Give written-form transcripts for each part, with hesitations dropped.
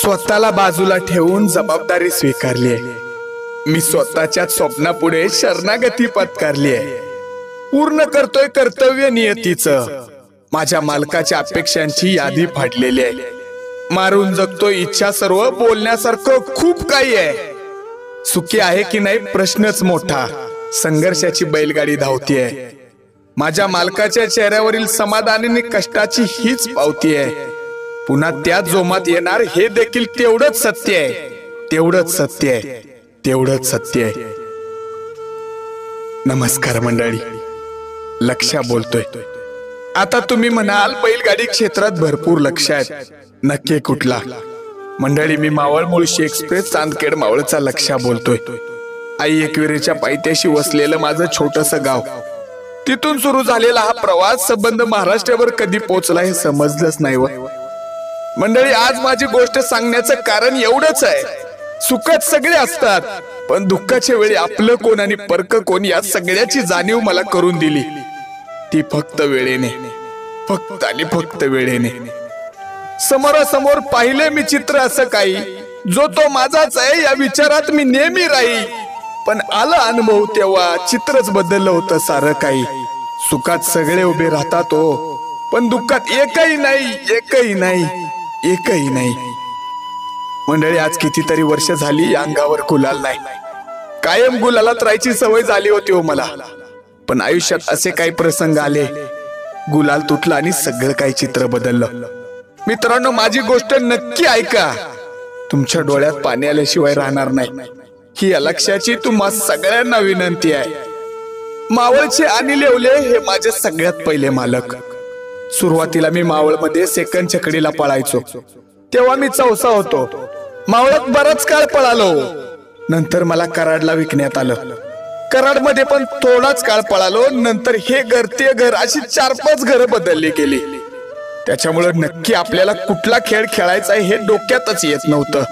स्वतःला बाजूला ठेवून जबाबदारी स्वीकारली आहे. मी स्वतःच्या स्वप्नापुढे शरणागती पत्करली आहे. पूर्ण करतोय कर्तव्य नियतीचं. माझ्या मालकाच्या अपेक्षांची यादी फाडलेली आहे. मारून जगतोय इच्छा सर्व. बोलण्यासारखं खूप काही आहे. सुखी आहे की नाही प्रश्नच मोठा. संघर्षाची बैलगाडी धावतीये. माझ्या मालकाच्या चेहऱ्यावरील समाधानाने कष्टाची हीच पावती आहे. पुन्हा त्याच जोमात येणार हे देखील तेवढंच सत्य आहे. तेवढंच सत्य आहे. तेवढंच सत्य आहे. नमस्कार मंडळी, लक्ष्या बोलतोय. आता तुम्ही म्हणाल बैलगाडी क्षेत्रात भरपूर लक्ष आहेत. नक्की कुठला? मंडळी, मी मावळ मुळशी एक्सप्रेस चांदखेड मावळचा लक्ष्या बोलतोय. आई एकविरेच्या पायथ्याशी वसलेलं माझं छोटस गाव. तिथून सुरू झालेला हा प्रवास संबंध महाराष्ट्रावर कधी पोहोचला हे समजलंच नाही. मंडळी, आज माझी गोष्ट सांगण्याचं कारण एवढंच आहे. सुखात सगळे असतात, पण दुःखाच्या वेळी आपलं कोण आणि परक कोण या सगळ्याची जाणीव मला करून दिली. ती फक्त वेळेने, फक्त आणि फक्त वेळेने. समोरासमोर पाहिले मी चित्र असं काही, जो तो माझाच आहे या विचारात मी नेहमी राही. पण आला अनुभव तेव्हा चित्रच बदललं होतं सारं काही. सुखात सगळे उभे राहतात हो, पण दुःखात एकही नाही, एकही नाही, एकही नाही. मंडळी, आज कितीतरी वर्ष झाली या अंगावर गुलाल नाही. कायम गुलालात राहायची सवय झाली होती हो मला. पण आयुष्यात असे काही प्रसंग आले, गुलाल तुटला आणि सगळं काही चित्र बदललं. मित्रांनो, माझी गोष्ट नक्की ऐका. तुमच्या डोळ्यात पाणी आल्याशिवाय राहणार नाही, ही या लक्ष्याची तुम्हा सगळ्यांना विनंती आहे. मावळचे अनिल येवले हे माझे सगळ्यात पहिले मालक. सुरुवातीला मी मावळमध्ये सेकंड छकडीला पळायचो. तेव्हा मी चौसा होतो. मावळात बराच काळ पळालो. नंतर मला कराडला विकण्यात आलं. कराडमध्ये पण थोडाच काळ पळालो. नंतर हे घर ते घर अशी 4-5 घरं बदलली गेली. त्याच्यामुळे नक्की आपल्याला कुठला खेळ खेळायचा हे डोक्यातच येत नव्हतं.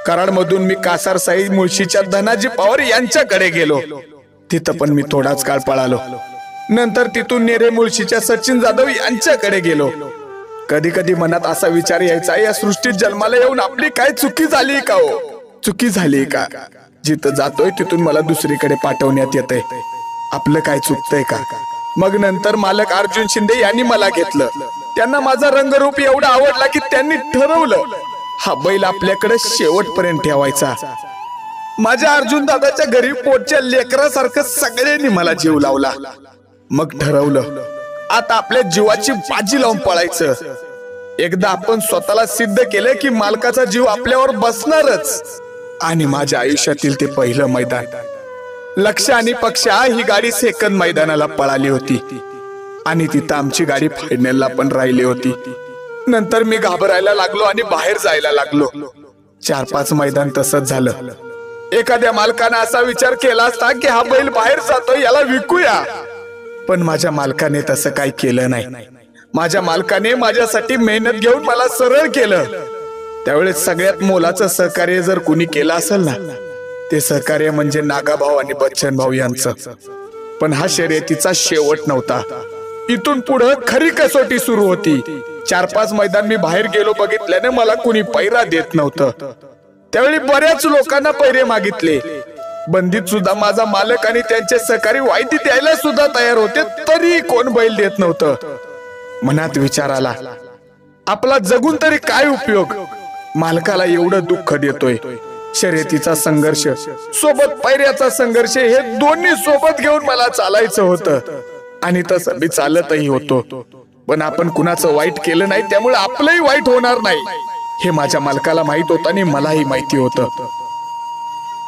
कराडमधून मी कासार साई मुळशीच्या धनाजी पवार यांच्याकडे गेलो. तिथं पण मी थोडाच काळ पळालो. नंतर तिथून नेरे मुळशीच्या सचिन जाधव यांच्याकडे गेलो. कधी कधी मनात असा विचार यायचा, या सृष्टीत जन्माला येऊन आपली काय चुकी झाली का हो? चुकी झाली का? जिथं जातोय तिथून मला दुसरीकडे पाठवण्यात येतंय. आपलं काय चुकतंय का? मग नंतर मालक अर्जुन शिंदे यांनी मला घेतलं. त्यांना माझा रंगरूप एवढा आवडला की त्यांनी ठरवलं, हा बैल आपल्याकडे शेवटपर्यंत ठेवायचा. माझ्या अर्जुन दादाच्या घरी पोटच्या लेकरासारखं सगळ्यांनी मला जीव लावला. मग ठरवलं, आता आपल्या जीवाची बाजी लावून पळायचं. एकदा आपण स्वतःला सिद्ध केलं की मालकाचा जीव आपल्यावर बसणारच. आणि माझ्या आयुष्यातील ते पहिलं मैदान. लक्ष्य आणि पक्षा ही गाडी सेकंद मैदानाला पळाली होती आणि तिथं आमची गाडी फायनलला पण राहिली होती. नंतर मी घाबरायला लागलो आणि बाहेर जायला लागलो. 4-5 मैदान तसंच झालं. एखाद्या मालकाने असा विचार केला असता की हा बैल बाहेर जातोय, याला विकूया. पण माझ्या मालकाने तसं काही केलं नाही. माझ्या मालकाने माझ्यासाठी मेहनत घेऊन मला सरळ केलं. त्यावेळेस सगळ्यात मोलाचं सहकार्य जर कुणी केलं असेल ना, ते सहकार्य म्हणजे नागाभाऊ आणि बच्चन भाऊ यांचं. पण हा शर्यतीचा शेवट नव्हता. इथून पुढे खरी कसोटी सुरू होती. 4-5 मैदान मी बाहेर गेलो बघितल्याने मला कुणी पैरा देत नव्हतं. त्यावेळी बऱ्याच लोकांना पैरे मागितले. बंदीत सुद्धा माझा मालक आणि त्यांचे सहकारी वायदी द्यायला सुद्धा तयार होते, तरी कोण बैल देत नव्हतं. मनात विचार आला, आपला जगून तरी काय उपयोग? मालकाला एवढं दुःख देतोय. शर्यतीचा संघर्ष सोबत पैऱ्याचा संघर्ष हे दोन्ही सोबत घेऊन मला चालायचं होतं. आणि तसं मी चालतही होतो. पण आपण कुणाचं वाईट केलं नाही, त्यामुळे आपलंही वाईट होणार नाही हे माझ्या मालकाला माहित होतं आणि मलाही माहिती होतं.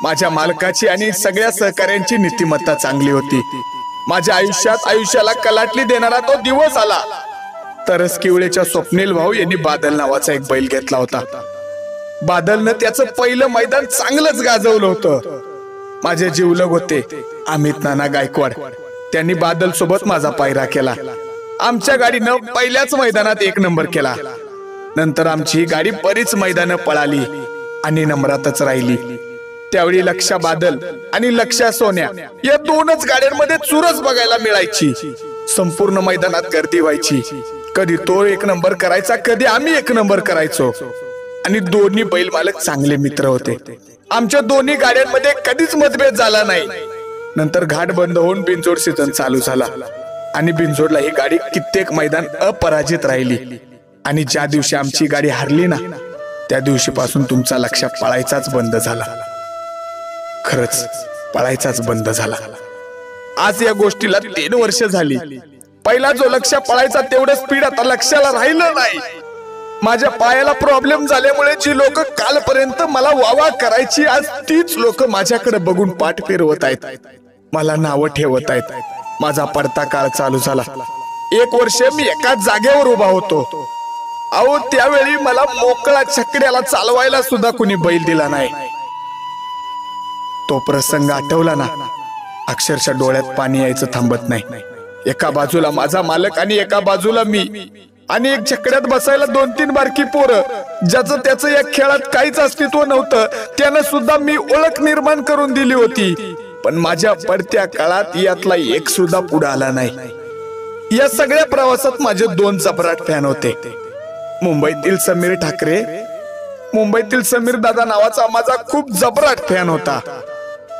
माझ्या मालकाची आणि सगळ्या सहकाऱ्यांची नीतिमत्ता चांगली होती. माझ्या आयुष्याला कलाटली देणारा तो दिवस आला. तरस किवळेच्या स्वप्नील भाऊ यांनी बादल नावाचा एक बैल घेतला होता. बादलनं त्याचं पहिलं मैदान चांगलंच गाजवलं होतं. माझे जीवलग होते अमित नाना गायकवाड. त्यांनी बादल सोबत माझा पायरा केला. आमच्या गाडीनं पहिल्याच मैदानात 1 नंबर केला. नंतर आमची गाडी बरीच मैदानं पळाली आणि नंबरातच राहिली. त्यावेळी लक्ष्या बादल आणि लक्ष्या सोन्या या 2च गाड्यांमध्ये चुरस बघायला मिळायची. संपूर्ण मैदानात गर्दी व्हायची. कधी तो 1 नंबर करायचा, कधी आम्ही 1 नंबर करायचो. आणि दोन्ही बैल मालक चांगले मित्र होते. आमच्या दोन्ही गाड्यांमध्ये कधीच मतभेद झाला नाही. नंतर घाट बंद होऊन बिनजोड सीझन चालू झाला आणि बिनजोडला ही गाडी कित्येक मैदान अपराजित राहिली. आणि ज्या दिवशी आमची गाडी हारली ना, त्या दिवशीपासून तुमचा लक्ष पळायचाच बंद झाला. खरंच पळायचाच बंद झाला. आज या गोष्टीला 3 वर्ष झाली. पहिला जो लक्ष पळायचा तेवढं स्पीड आता लक्षाला राहिलं नाही. माझ्या पायाला प्रॉब्लेम झाल्यामुळे जी लोक कालपर्यंत मला वावा करायची, आज तीच लोक माझ्याकडे बघून पाठ फिरवत आहेत, मला नावं ठेवत आहेत. माझा पडता काळ चालू झाला. 1 वर्ष मी एकाच जागेवर उभा होतो. अहो, त्यावेळी मला मोकळा छकड्याला चालवायला सुद्धा कुणी बैल दिला नाही. तो प्रसंग आठवला ना, अक्षरशः डोळ्यात पाणी यायचं थांबत नाही. एका बाजूला माझा मालक आणि एका बाजूला मी, आणि एक छकड्यात बसायला 2-3 बारकी पोरं, ज्याचं त्याचं या खेळात काहीच अस्तित्व नव्हतं. त्यानं सुद्धा मी ओळख निर्माण करून दिली होती. पण माझ्या पडत्या काळात यातला एक सुद्धा पुढे आला नाही. या सगळ्या प्रवासात माझे 2 जबराट फॅन होते. मुंबईतील समीर ठाकरे, मुंबईतील समीर दादा नावाचा माझा खूप जबराट फॅन होता.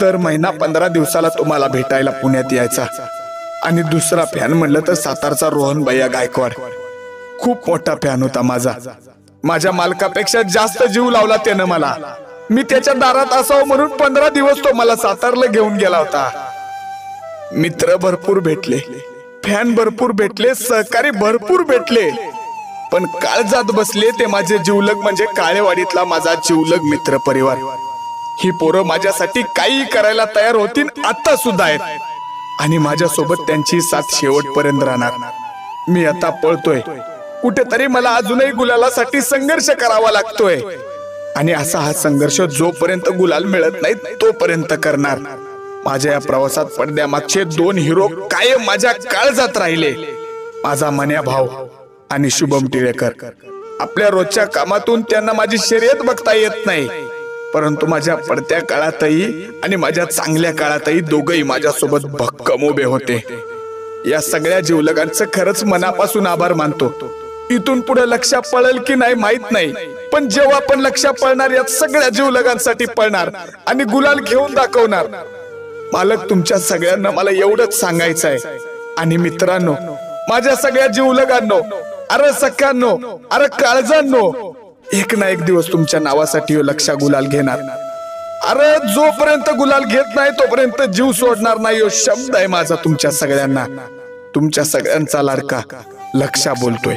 तर महिना 15 दिवसाला तुम्हाला भेटायला पुण्यात यायचा. आणि दुसरा फॅन म्हणलं तर सातारचा रोहन भैया गायकवाड. खूप मोठा फॅन होता माझा. माझ्या मालकापेक्षा जास्त जीव लावला त्यानं मला. मी त्याच्या दारात असावं म्हणून 15 दिवस तो मला सातारला घेऊन गेला होता. मित्र भरपूर भेटले, फॅन भरपूर भेटले, सहकारी भरपूर भेटले. पण काळजात बसले ते माझे जिवलग म्हणजे काळेवाडीतला माझा जिवलग मित्र परिवार. ही पोरं माझ्यासाठी काही करायला तयार होतील, आता सुद्धा आहेत. आणि माझ्यासोबत त्यांची साथ शेवटपर्यंत राहणार. मी आता पळतोय कुठेतरी, मला अजूनही गुलालासाठी संघर्ष करावा लागतोय. आणि असा हा संघर्ष जोपर्यंत गुलाल मिळत नाही तोपर्यंत करणार. माझ्या या प्रवासात पडद्यामागचे 2 हिरो कायम माझ्या काळजात राहिले. माझा मन्या भाऊ आणि शुभम टिळेकर. आपल्या रोजच्या कामातून त्यांना माझी शर्यत बघता येत नाही, परंतु माझ्या पडत्या काळातही आणि माझ्या चांगल्या काळातही दोघंही माझ्यासोबत भक्कम उभे होते. या सगळ्या जीवलगांचं खरंच मनापासून आभार मानतो. इथून पुढे लक्ष पळेल की नाही माहित नाही, पण जेव्हा आपण लक्ष पळणार या सगळ्या जीवलगांसाठी पळणार आणि गुलाल घेऊन दाखवणार. मालक, तुमच्या सगळ्यांना मला एवढंच सांगायचं आहे. आणि मित्रांनो, माझ्या सगळ्या जीवलगांनो, अरे सख्यांनो, अरे काळजांनो, एक ना एक दिवस तुमच्या नावासाठी लक्ष गुलाल घेणार. अरे जोपर्यंत गुलाल घेत नाही तोपर्यंत जीव सोडणार नाही. यो शब्द आहे माझा तुमच्या सगळ्यांना. तुमच्या सगळ्यांचा लाडका लक्ष बोलतोय.